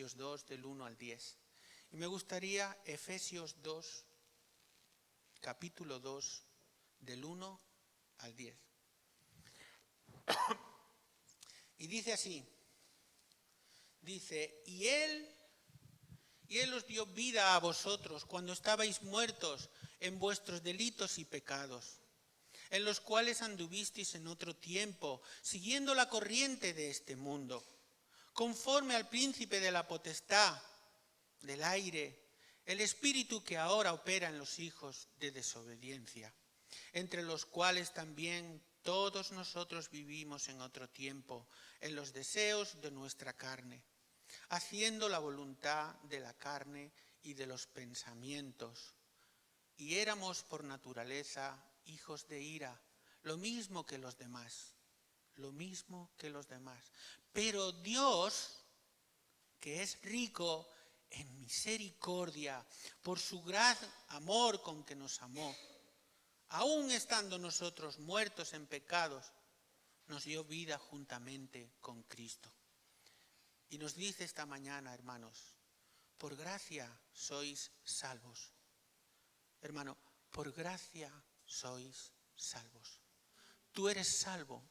Efesios 2, del 1 al 10. Y me gustaría Efesios 2, capítulo 2, del 1 al 10. Y dice así, dice, y Él os dio vida a vosotros cuando estabais muertos en vuestros delitos y pecados, en los cuales anduvisteis en otro tiempo, siguiendo la corriente de este mundo, conforme al príncipe de la potestad del aire, el espíritu que ahora opera en los hijos de desobediencia, entre los cuales también todos nosotros vivimos en otro tiempo, en los deseos de nuestra carne, haciendo la voluntad de la carne y de los pensamientos. Y éramos por naturaleza hijos de ira, lo mismo que los demás. Pero Dios, que es rico en misericordia, por su gran amor con que nos amó, aun estando nosotros muertos en pecados, nos dio vida juntamente con Cristo. Y nos dice esta mañana, hermanos, por gracia sois salvos. Hermano, por gracia sois salvos. Tú eres salvo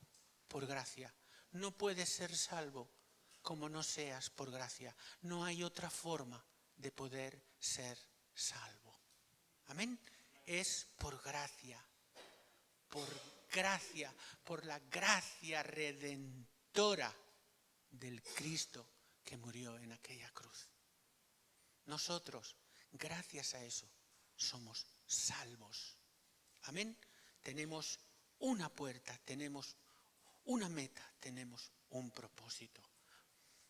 por gracia. No puedes ser salvo como no seas por gracia. No hay otra forma de poder ser salvo. Amén. Es por gracia, por la gracia redentora del Cristo que murió en aquella cruz. Nosotros, gracias a eso, somos salvos. Amén. Tenemos una puerta, tenemos una meta, tenemos un propósito.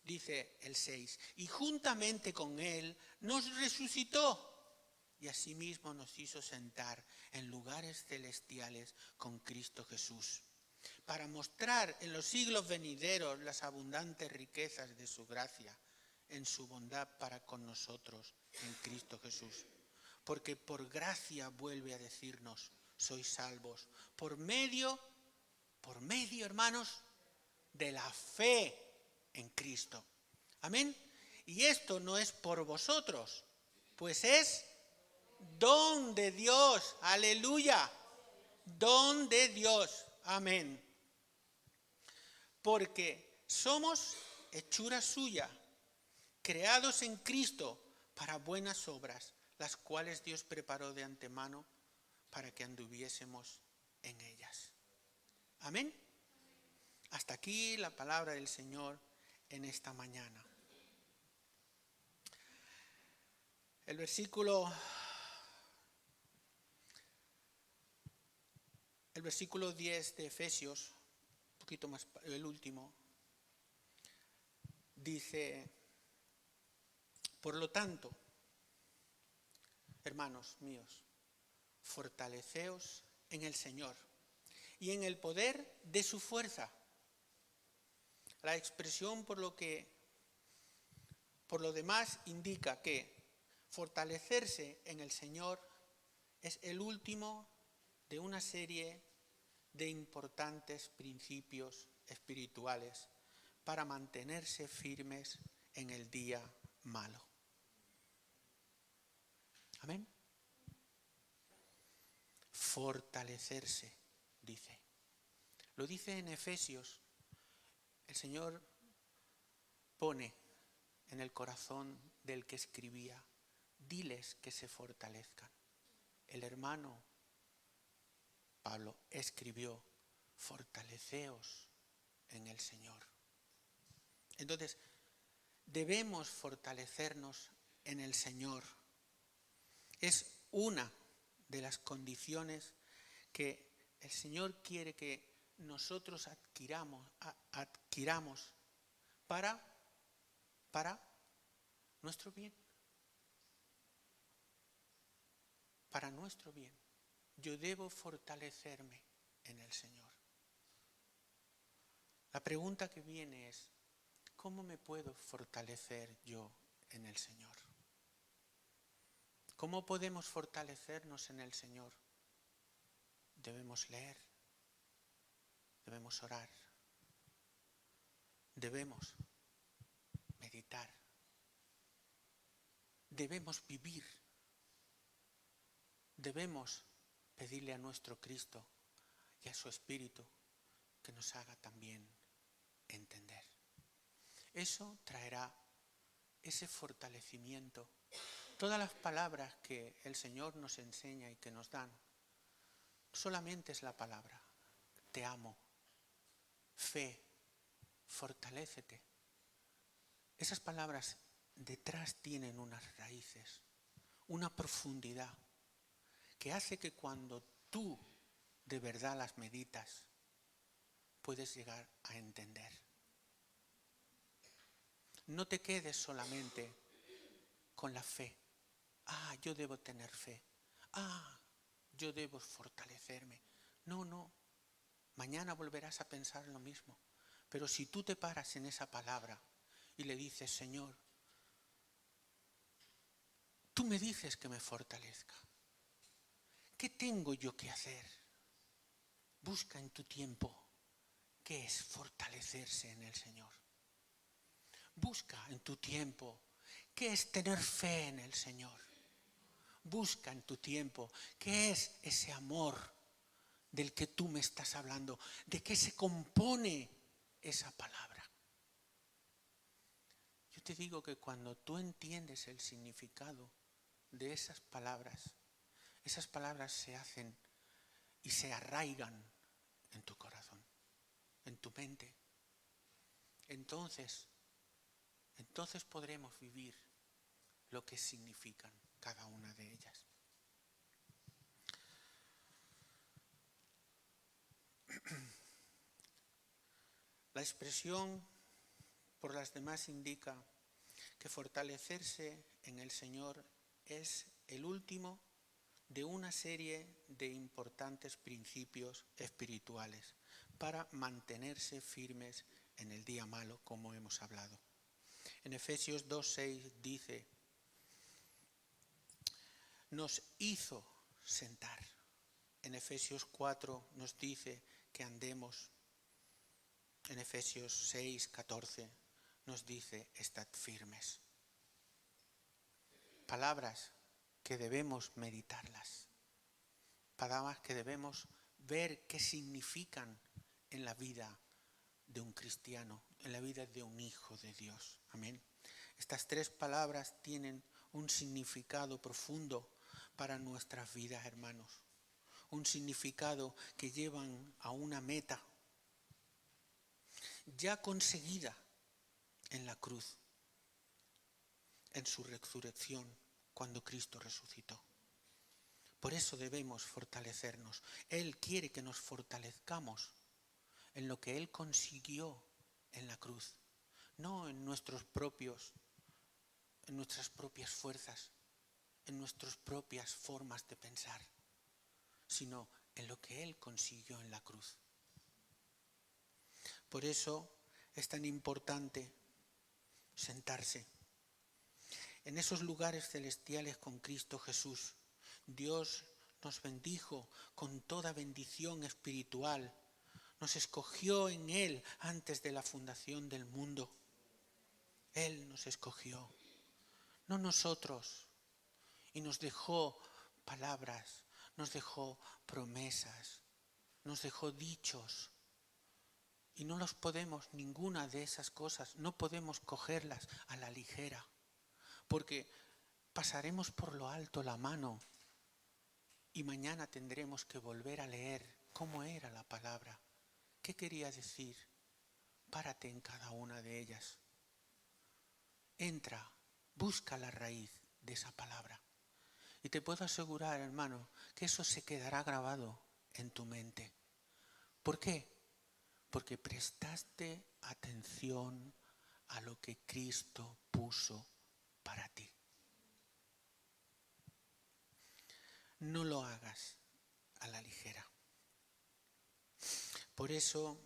Dice el 6, y juntamente con Él nos resucitó y asimismo nos hizo sentar en lugares celestiales con Cristo Jesús, para mostrar en los siglos venideros las abundantes riquezas de su gracia, en su bondad para con nosotros en Cristo Jesús. Porque por gracia vuelve a decirnos, sois salvos, por medio, hermanos, de la fe en Cristo. Amén. Y esto no es por vosotros, pues es don de Dios. Aleluya. Don de Dios. Amén. Porque somos hechura suya, creados en Cristo para buenas obras, las cuales Dios preparó de antemano para que anduviésemos en ellas. Amén. Hasta aquí la palabra del Señor en esta mañana. El versículo 10 de Efesios, un poquito más, el último, dice, por lo tanto, hermanos míos, fortaleceos en el Señor y en el poder de su fuerza. La expresión por lo demás indica que fortalecerse en el Señor es el último de una serie de importantes principios espirituales para mantenerse firmes en el día malo. Amén. Fortalecerse, dice. Lo dice en Efesios. El Señor pone en el corazón del que escribía, diles que se fortalezcan. El hermano Pablo escribió, fortaleceos en el Señor. Entonces, debemos fortalecernos en el Señor. Es una de las condiciones que el Señor quiere que nosotros adquiramos para nuestro bien. Para nuestro bien. Yo debo fortalecerme en el Señor. La pregunta que viene es, ¿cómo me puedo fortalecer yo en el Señor? ¿Cómo podemos fortalecernos en el Señor? Debemos leer, debemos orar, debemos meditar debemos vivir. Debemos pedirle a nuestro Cristo y a su Espíritu que nos haga también entender. Eso traerá ese fortalecimiento. Todas las palabras que el Señor nos enseña y que nos dan, solamente es la palabra: te amo, fe, fortalécete. Esas palabras detrás tienen unas raíces, una profundidad que hace que cuando tú de verdad las meditas, puedes llegar a entender. No te quedes solamente con la fe. Yo debo tener fe. Yo debo fortalecerme. No. Mañana volverás a pensar lo mismo. Pero si tú te paras en esa palabra y le dices: Señor, tú me dices que me fortalezca. ¿Qué tengo yo que hacer? Busca en tu tiempo qué es fortalecerse en el Señor. Busca en tu tiempo qué es tener fe en el Señor. Busca en tu tiempo qué es ese amor del que tú me estás hablando, de qué se compone esa palabra. Yo te digo que cuando tú entiendes el significado de esas palabras se hacen y se arraigan en tu corazón, en tu mente. Entonces podremos vivir lo que significan cada una de ellas. La expresión por las demás indica que fortalecerse en el Señor es el último de una serie de importantes principios espirituales para mantenerse firmes en el día malo, como hemos hablado. En Efesios 2:6 dice: nos hizo sentar. En Efesios 4 nos dice que andemos. En Efesios 6:14 nos dice: estad firmes. Palabras que debemos meditarlas. Palabras que debemos ver qué significan en la vida de un cristiano, en la vida de un hijo de Dios. Amén. Estas tres palabras tienen un significado profundo para nuestras vidas, hermanos. Un significado que llevan a una meta ya conseguida en la cruz, en su resurrección, cuando Cristo resucitó. Por eso debemos fortalecernos. Él quiere que nos fortalezcamos en lo que Él consiguió en la cruz, no en nuestras propias fuerzas, en nuestras propias formas de pensar, sino en lo que Él consiguió en la cruz. Por eso es tan importante sentarse en esos lugares celestiales con Cristo Jesús. Dios nos bendijo con toda bendición espiritual. Nos escogió en Él antes de la fundación del mundo. Él nos escogió, no nosotros. Y nos dejó palabras, nos dejó promesas, nos dejó dichos. Y no los podemos, ninguna de esas cosas, no podemos cogerlas a la ligera. Porque pasaremos por lo alto la mano y mañana tendremos que volver a leer cómo era la palabra. ¿Qué quería decir? Párate en cada una de ellas. Entra, busca la raíz de esa palabra. Y te puedo asegurar, hermano, que eso se quedará grabado en tu mente. ¿Por qué? Porque prestaste atención a lo que Cristo puso para ti. No lo hagas a la ligera. Por eso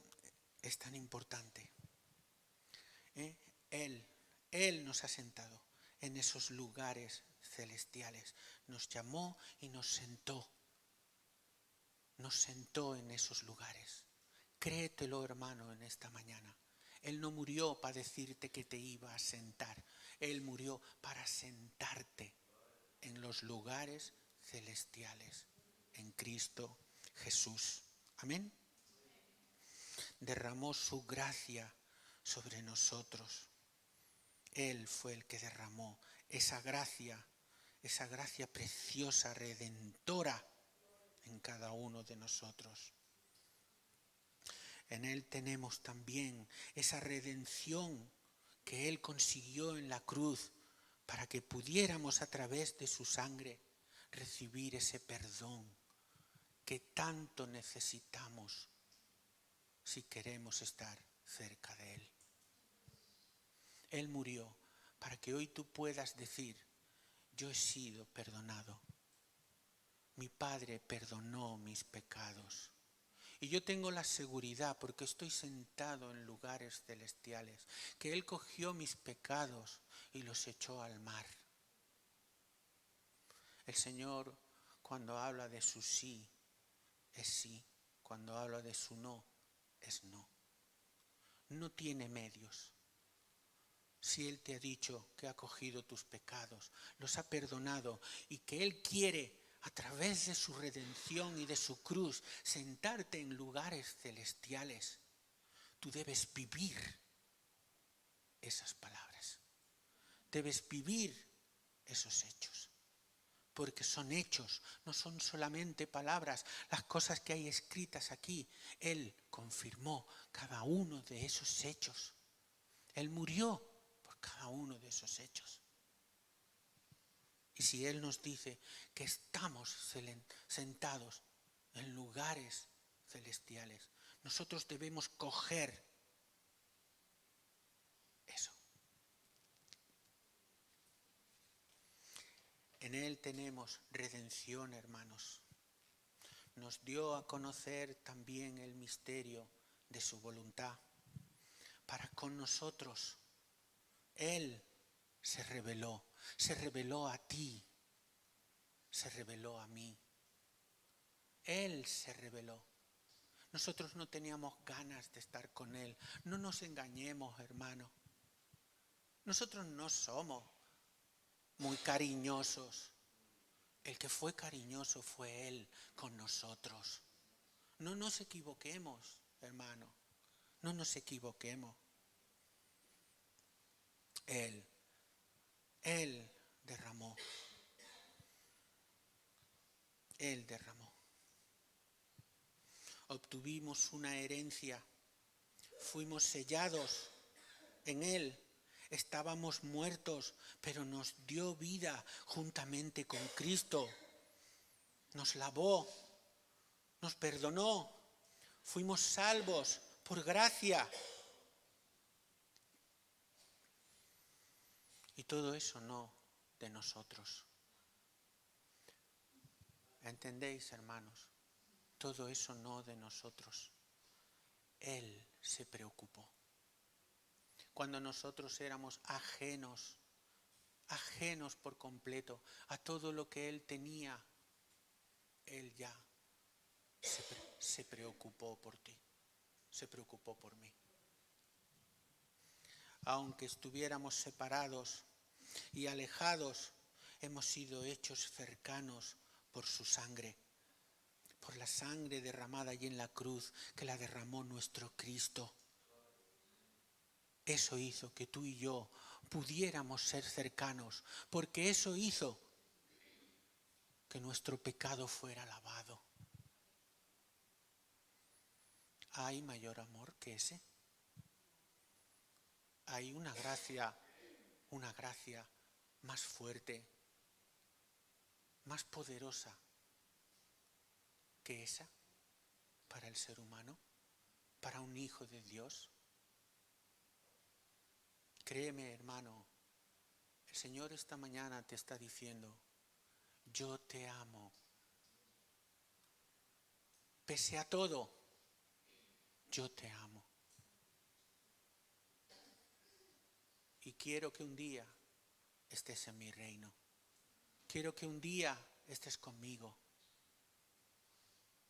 es tan importante. Él nos ha sentado en esos lugares celestiales. Nos llamó y nos sentó. Nos sentó en esos lugares. Créetelo, hermano, en esta mañana. Él no murió para decirte que te iba a sentar. Él murió para sentarte en los lugares celestiales en Cristo Jesús. Amén. Derramó su gracia sobre nosotros. Él fue el que derramó esa gracia preciosa, redentora en cada uno de nosotros. En Él tenemos también esa redención que Él consiguió en la cruz para que pudiéramos a través de su sangre recibir ese perdón que tanto necesitamos si queremos estar cerca de Él. Él murió para que hoy tú puedas decir: yo he sido perdonado. Mi Padre perdonó mis pecados. Y yo tengo la seguridad, porque estoy sentado en lugares celestiales, que Él cogió mis pecados y los echó al mar. El Señor, cuando habla de su sí, es sí. Cuando habla de su no, es no. No tiene medios. Si Él te ha dicho que ha cogido tus pecados, los ha perdonado y que Él quiere, a través de su redención y de su cruz, sentarte en lugares celestiales, tú debes vivir esas palabras. Debes vivir esos hechos. Porque son hechos, no son solamente palabras. Las cosas que hay escritas aquí, Él confirmó cada uno de esos hechos. Él murió por cada uno de esos hechos. Y si Él nos dice que estamos sentados en lugares celestiales, nosotros debemos coger eso. En Él tenemos redención, hermanos. Nos dio a conocer también el misterio de su voluntad. Para con nosotros, Él se reveló a ti, se reveló a mí. Él se reveló. Nosotros no teníamos ganas de estar con Él. No nos engañemos, hermano. Nosotros no somos muy cariñosos. El que fue cariñoso fue Él con nosotros. No nos equivoquemos, hermano. No nos equivoquemos. Él derramó. Él derramó. Obtuvimos una herencia. Fuimos sellados en Él. Estábamos muertos, pero nos dio vida juntamente con Cristo. Nos lavó, nos perdonó. Fuimos salvos por gracia. Y todo eso no de nosotros. ¿Entendéis, hermanos? Todo eso no de nosotros. Él se preocupó. Cuando nosotros éramos ajenos por completo a todo lo que Él tenía, Él ya se preocupó por ti, se preocupó por mí. Aunque estuviéramos separados y alejados, hemos sido hechos cercanos por su sangre, por la sangre derramada allí en la cruz, que la derramó nuestro Cristo. Eso hizo que tú y yo pudiéramos ser cercanos, porque eso hizo que nuestro pecado fuera lavado. ¿Hay mayor amor que ese? ¿Hay una gracia más fuerte, más poderosa que esa para el ser humano, para un hijo de Dios? Créeme, hermano, el Señor esta mañana te está diciendo: yo te amo. Pese a todo, yo te amo. Y quiero que un día estés en mi reino. Quiero que un día estés conmigo.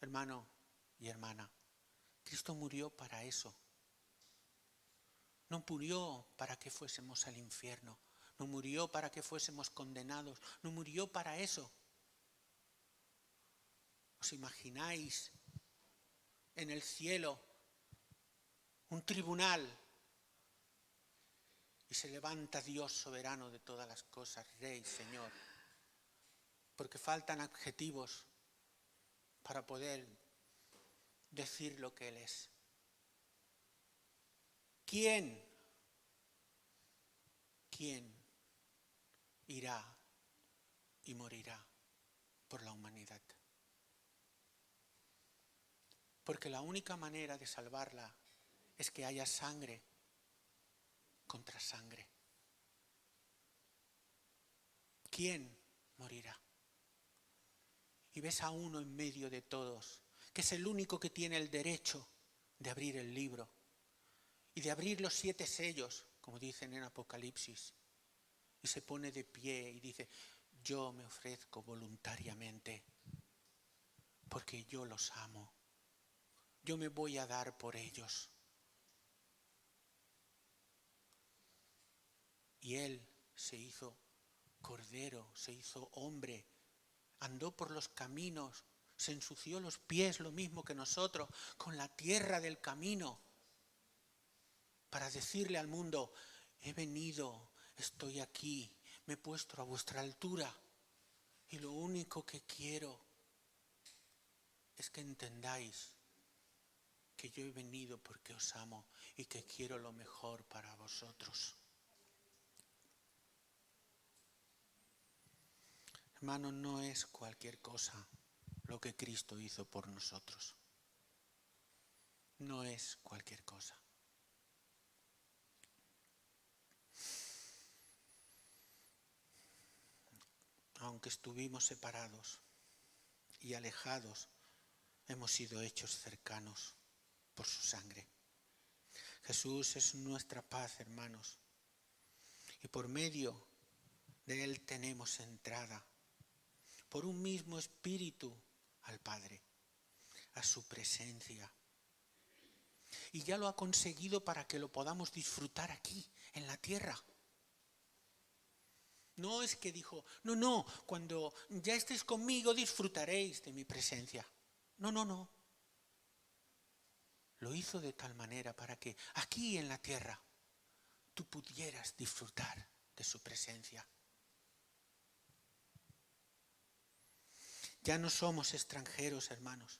Hermano y hermana, Cristo murió para eso. No murió para que fuésemos al infierno. no murió para que fuésemos condenados, no murió para eso. ¿Os imagináis en el cielo un tribunal y se levanta Dios soberano de todas las cosas, Rey, Señor? Porque faltan adjetivos para poder decir lo que Él es. ¿Quién irá y morirá por la humanidad? Porque la única manera de salvarla es que haya sangre contra sangre. ¿Quién morirá? Y ves a uno en medio de todos, que es el único que tiene el derecho de abrir el libro y de abrir los 7 sellos, como dicen en Apocalipsis, y se pone de pie y dice: yo me ofrezco voluntariamente porque yo los amo, yo me voy a dar por ellos. Y Él se hizo cordero, se hizo hombre, andó por los caminos, se ensució los pies lo mismo que nosotros, con la tierra del camino, para decirle al mundo: he venido, estoy aquí, me he puesto a vuestra altura y lo único que quiero es que entendáis que yo he venido porque os amo y que quiero lo mejor para vosotros. Hermano, no es cualquier cosa lo que Cristo hizo por nosotros. No es cualquier cosa. Aunque estuvimos separados y alejados, hemos sido hechos cercanos por su sangre. Jesús es nuestra paz, hermanos, y por medio de Él tenemos entrada por un mismo espíritu al Padre, a su presencia. Y ya lo ha conseguido para que lo podamos disfrutar aquí, en la tierra. No es que dijo: no, cuando ya estéis conmigo disfrutaréis de mi presencia. No. Lo hizo de tal manera para que aquí en la tierra tú pudieras disfrutar de su presencia. Ya no somos extranjeros, hermanos,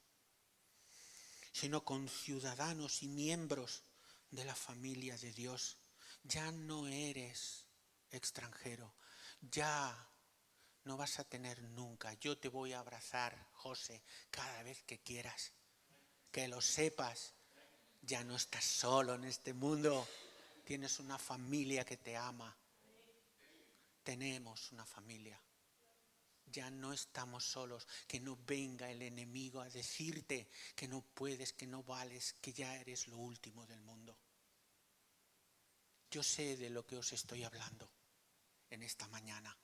sino conciudadanos y miembros de la familia de Dios. Ya no eres extranjero, ya no vas a tener nunca. Yo te voy a abrazar, José, cada vez que quieras. Que lo sepas, ya no estás solo en este mundo. Tienes una familia que te ama. Tenemos una familia. Ya no estamos solos. Que no venga el enemigo a decirte que no puedes, que no vales, que ya eres lo último del mundo. Yo sé de lo que os estoy hablando en esta mañana.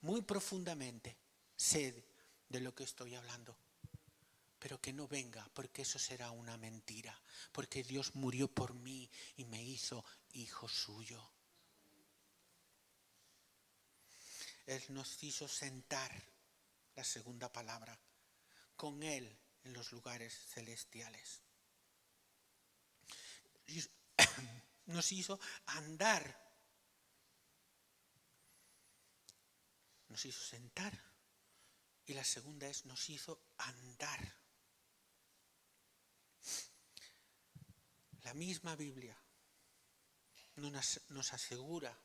Muy profundamente sé de lo que estoy hablando. Pero que no venga, porque eso será una mentira. Porque Dios murió por mí y me hizo hijo suyo. Él nos hizo sentar, la segunda palabra, con Él en los lugares celestiales. Nos hizo andar. Nos hizo sentar. Y la segunda es: nos hizo andar. La misma Biblia nos asegura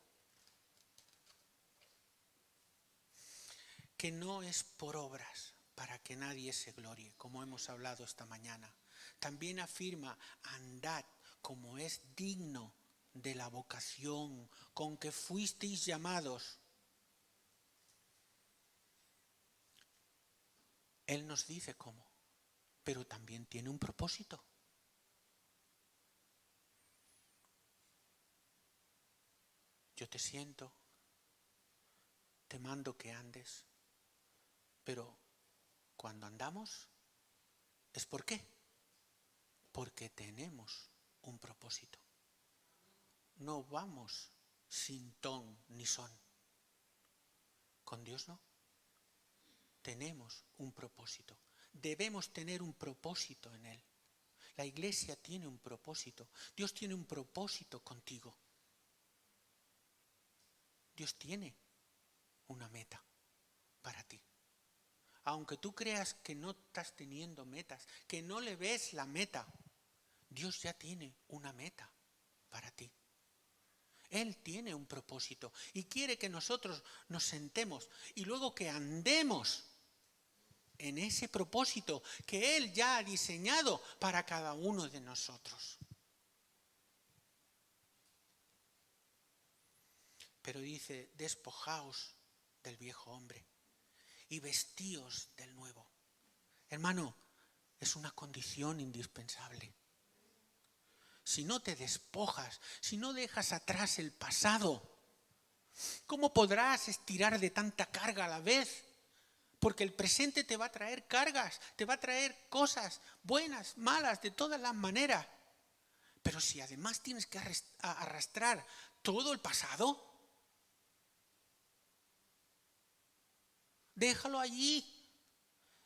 que no es por obras para que nadie se glorie, como hemos hablado esta mañana. También afirma: andad como es digno de la vocación con que fuisteis llamados. Él nos dice cómo, pero también tiene un propósito. Yo te siento, te mando que andes, pero cuando andamos, ¿es por qué? Porque tenemos un propósito. No vamos sin ton ni son. Con Dios no. Tenemos un propósito. Debemos tener un propósito en Él. La iglesia tiene un propósito. Dios tiene un propósito contigo. Dios tiene una meta para ti. Aunque tú creas que no estás teniendo metas, que no le ves la meta, Dios ya tiene una meta para ti. Él tiene un propósito y quiere que nosotros nos sentemos y luego que andemos en ese propósito que Él ya ha diseñado para cada uno de nosotros. Pero dice, despojaos del viejo hombre y vestíos del nuevo. Hermano, es una condición indispensable. Si no te despojas, si no dejas atrás el pasado, ¿cómo podrás estirar de tanta carga a la vez? Porque el presente te va a traer cargas, te va a traer cosas buenas, malas, de todas las maneras. Pero si además tienes que arrastrar todo el pasado, déjalo allí.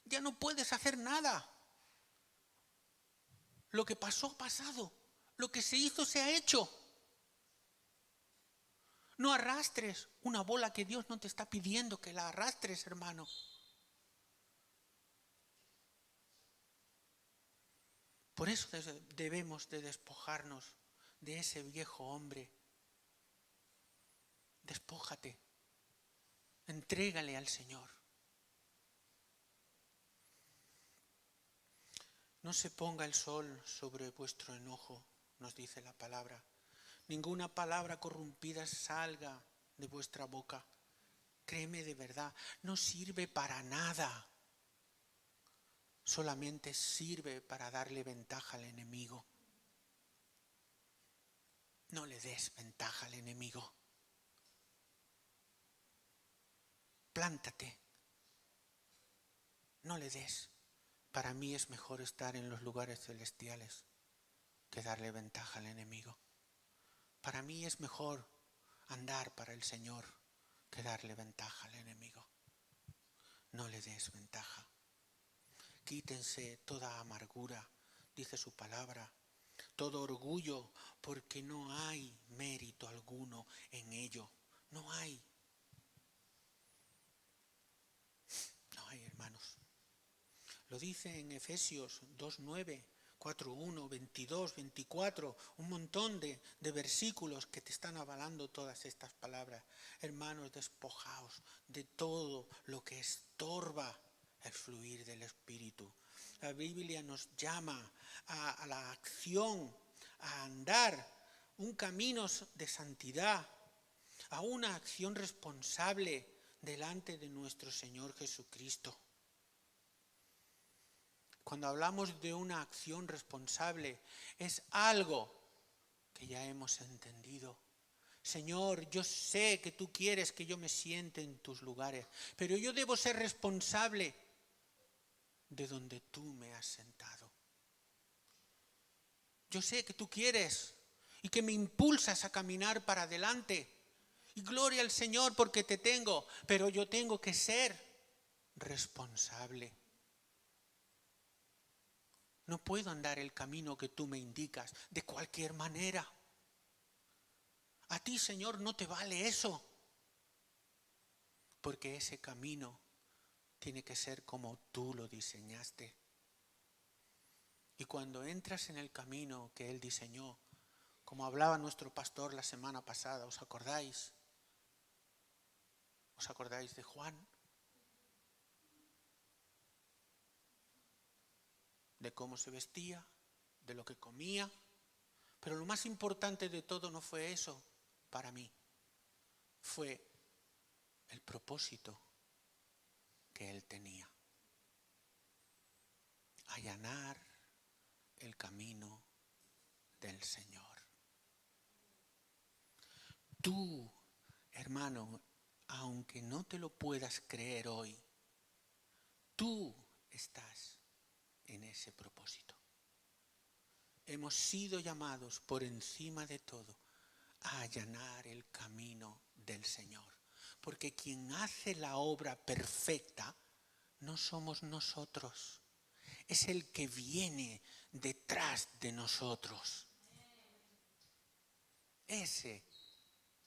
Ya no puedes hacer nada. Lo que pasó, pasado. Lo que se hizo, se ha hecho. No arrastres una bola que Dios no te está pidiendo que la arrastres, hermano. Por eso debemos de despojarnos de ese viejo hombre. Despójate. Entrégale al Señor. No se ponga el sol sobre vuestro enojo, nos dice la palabra. Ninguna palabra corrompida salga de vuestra boca. Créeme de verdad, no sirve para nada. Solamente sirve para darle ventaja al enemigo. No le des ventaja al enemigo. Plántate. No le des. Para mí es mejor estar en los lugares celestiales que darle ventaja al enemigo. Para mí es mejor andar para el Señor que darle ventaja al enemigo. No le des ventaja. Quítense toda amargura, dice su palabra, todo orgullo, porque no hay mérito alguno en ello. No hay. No hay, hermanos. Lo dice en Efesios 2:9, 4:1, 22, 24, un montón de versículos que te están avalando todas estas palabras. Hermanos, despojaos de todo lo que estorba el fluir del Espíritu. La Biblia nos llama a la acción, a andar un camino de santidad, a una acción responsable delante de nuestro Señor Jesucristo. Cuando hablamos de una acción responsable, es algo que ya hemos entendido. Señor, yo sé que tú quieres que yo me siente en tus lugares, pero yo debo ser responsable de donde tú me has sentado. Yo sé que tú quieres y que me impulsas a caminar para adelante. Y gloria al Señor porque te tengo, pero yo tengo que ser responsable. No puedo andar el camino que tú me indicas de cualquier manera. A ti, Señor, no te vale eso. Porque ese camino tiene que ser como tú lo diseñaste. Y cuando entras en el camino que Él diseñó, como hablaba nuestro pastor la semana pasada, ¿os acordáis? ¿Os acordáis de Juan? De cómo se vestía, de lo que comía. Pero lo más importante de todo no fue eso para mí. Fue el propósito que Él tenía. Allanar el camino del Señor. Tú, hermano, aunque no te lo puedas creer hoy, tú estás en ese propósito. Hemos sido llamados por encima de todo a allanar el camino del Señor. Porque quien hace la obra perfecta no somos nosotros, es el que viene detrás de nosotros. Ese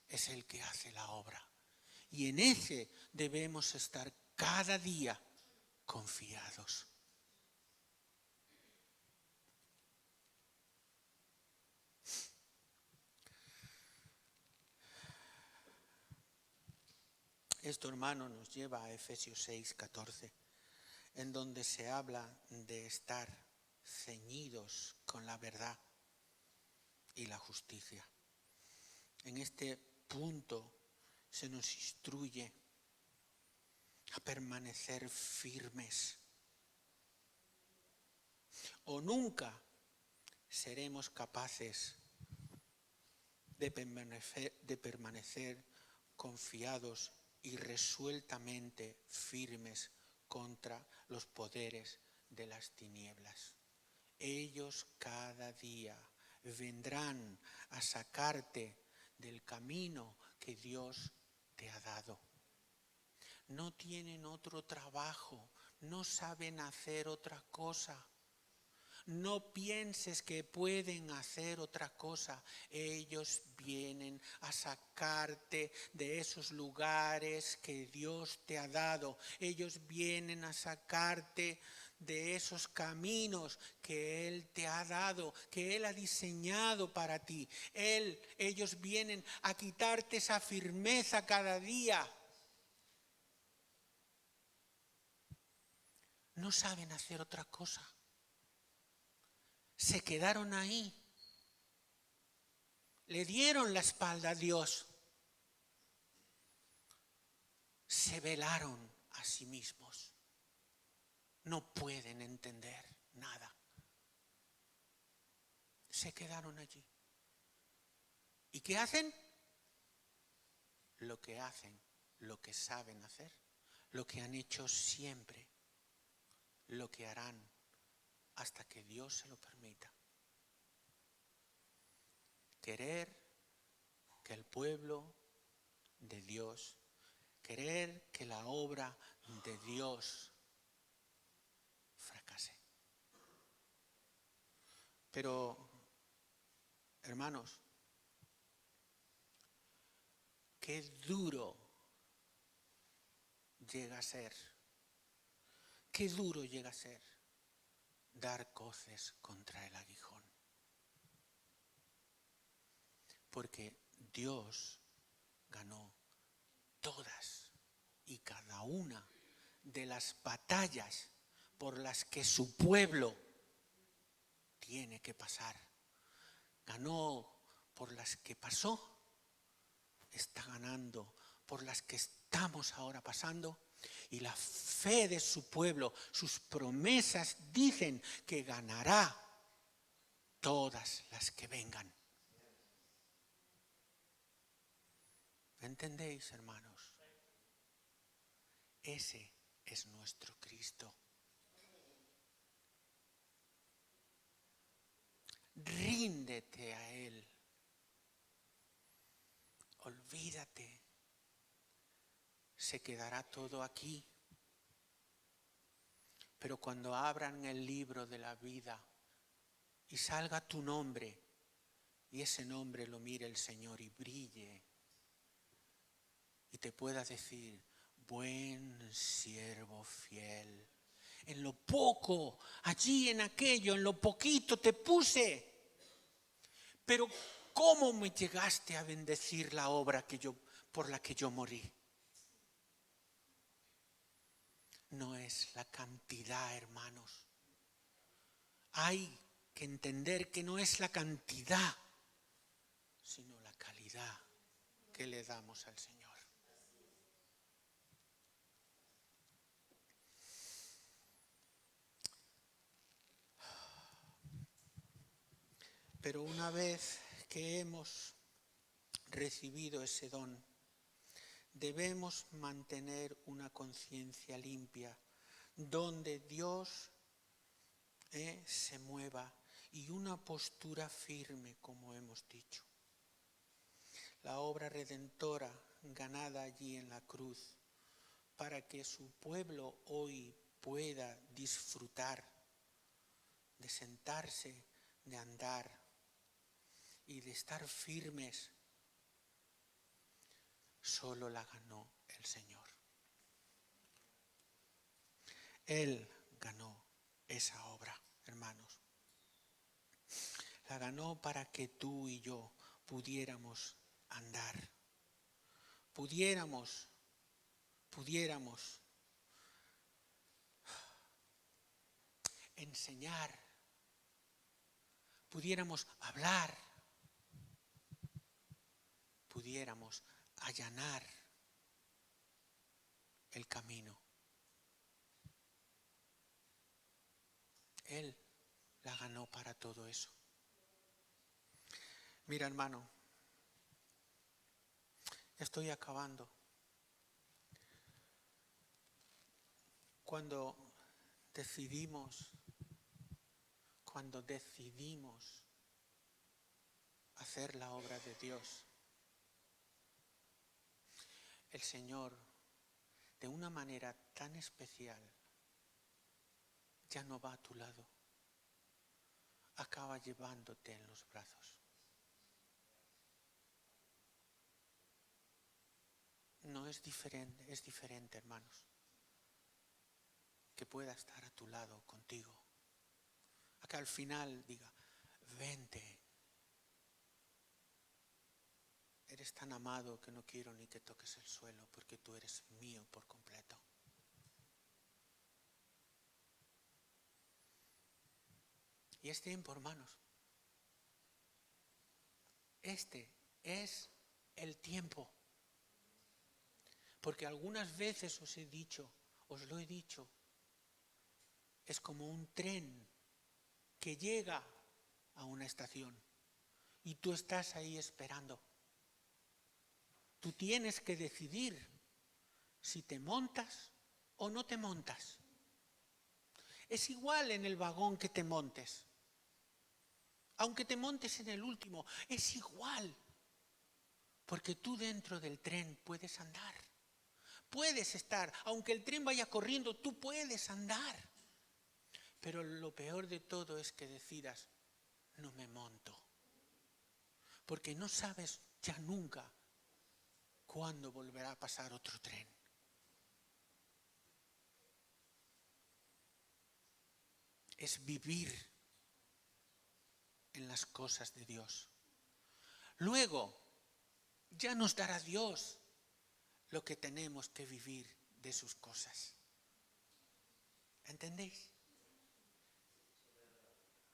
es el que hace la obra. Y en ese debemos estar cada día confiados. Esto, hermano, nos lleva a Efesios 6:14, en donde se habla de estar ceñidos con la verdad y la justicia. En este punto se nos instruye a permanecer firmes. O nunca seremos capaces de permanecer confiados y resueltamente firmes contra los poderes de las tinieblas. Ellos cada día vendrán a sacarte del camino que Dios te ha dado. No tienen otro trabajo, no saben hacer otra cosa. No pienses que pueden hacer otra cosa. Ellos vienen a sacarte de esos lugares que Dios te ha dado. Ellos vienen a sacarte de esos caminos que Él te ha dado, que Él ha diseñado para ti. Ellos vienen a quitarte esa firmeza cada día. No saben hacer otra cosa. Se quedaron ahí. Le dieron la espalda a Dios. Se velaron a sí mismos. No pueden entender nada. Se quedaron allí. ¿Y qué hacen? Lo que hacen, lo que saben hacer, lo que han hecho siempre, lo que harán hasta que Dios se lo permita. Querer que el pueblo de Dios, querer que la obra de Dios fracase. Pero, hermanos, qué duro llega a ser, qué duro llega a ser dar coces contra el aguijón. Porque Dios ganó todas y cada una de las batallas por las que su pueblo tiene que pasar. Ganó por las que pasó, está ganando por las que estamos ahora pasando. Y la fe de su pueblo, sus promesas dicen que ganará todas las que vengan. ¿Entendéis, hermanos? Ese es nuestro Cristo. Ríndete a Él. Olvídate. Se quedará todo aquí. Pero cuando abran el libro de la vida y salga tu nombre, y ese nombre lo mire el Señor y brille, y te pueda decir: buen siervo fiel, en lo poco, allí en aquello, en lo poquito te puse, pero ¿cómo me llegaste a bendecir la obra por la que yo morí? No es la cantidad, hermanos. Hay que entender que no es la cantidad, sino la calidad que le damos al Señor. Pero una vez que hemos recibido ese don, debemos mantener una conciencia limpia, donde Dios se mueva, y una postura firme, como hemos dicho. la obra redentora ganada allí en la cruz, para que su pueblo hoy pueda disfrutar de sentarse, de andar y de estar firmes, solo la ganó el Señor. Él ganó esa obra, hermanos. La ganó para que tú y yo pudiéramos andar, pudiéramos enseñar, pudiéramos hablar, pudiéramos allanar el camino. Él la ganó para todo eso. Mira, hermano, estoy acabando. Cuando decidimos hacer la obra de Dios, el Señor, de una manera tan especial, ya no va a tu lado, acaba llevándote en los brazos. No es diferente, es diferente, hermanos, que pueda estar a tu lado contigo, a que al final diga, vente, eres tan amado que no quiero ni que toques el suelo porque tú eres mío por completo. Y es tiempo, hermanos. Este es el tiempo. Porque algunas veces os lo he dicho, es como un tren que llega a una estación y tú estás ahí esperando. Tú tienes que decidir si te montas o no te montas. Es igual en el vagón que te montes. Aunque te montes en el último, es igual. Porque tú dentro del tren puedes andar. Puedes estar, aunque el tren vaya corriendo, tú puedes andar. Pero lo peor de todo es que decidas, no me monto. Porque no sabes ya nunca cuándo volverá a pasar otro tren. Es vivir en las cosas de Dios. Luego, ya nos dará Dios lo que tenemos que vivir de sus cosas. ¿Entendéis?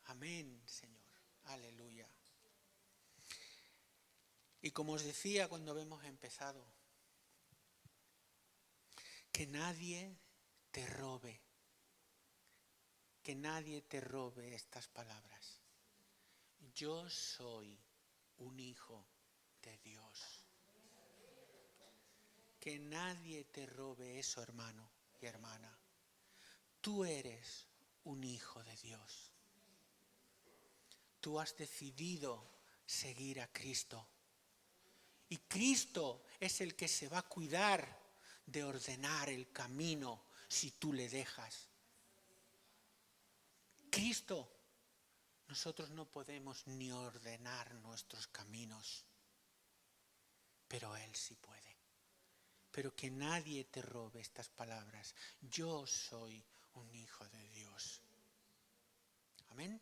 Amén, Señor. Aleluya. Y como os decía cuando hemos empezado, que nadie te robe estas palabras. Yo soy un hijo de Dios. Que nadie te robe eso, hermano y hermana. Tú eres un hijo de Dios. Tú has decidido seguir a Cristo. Y Cristo es el que se va a cuidar de ordenar el camino si tú le dejas. Cristo, nosotros no podemos ni ordenar nuestros caminos, pero Él sí puede. Pero que nadie te robe estas palabras. Yo soy un hijo de Dios. Amén.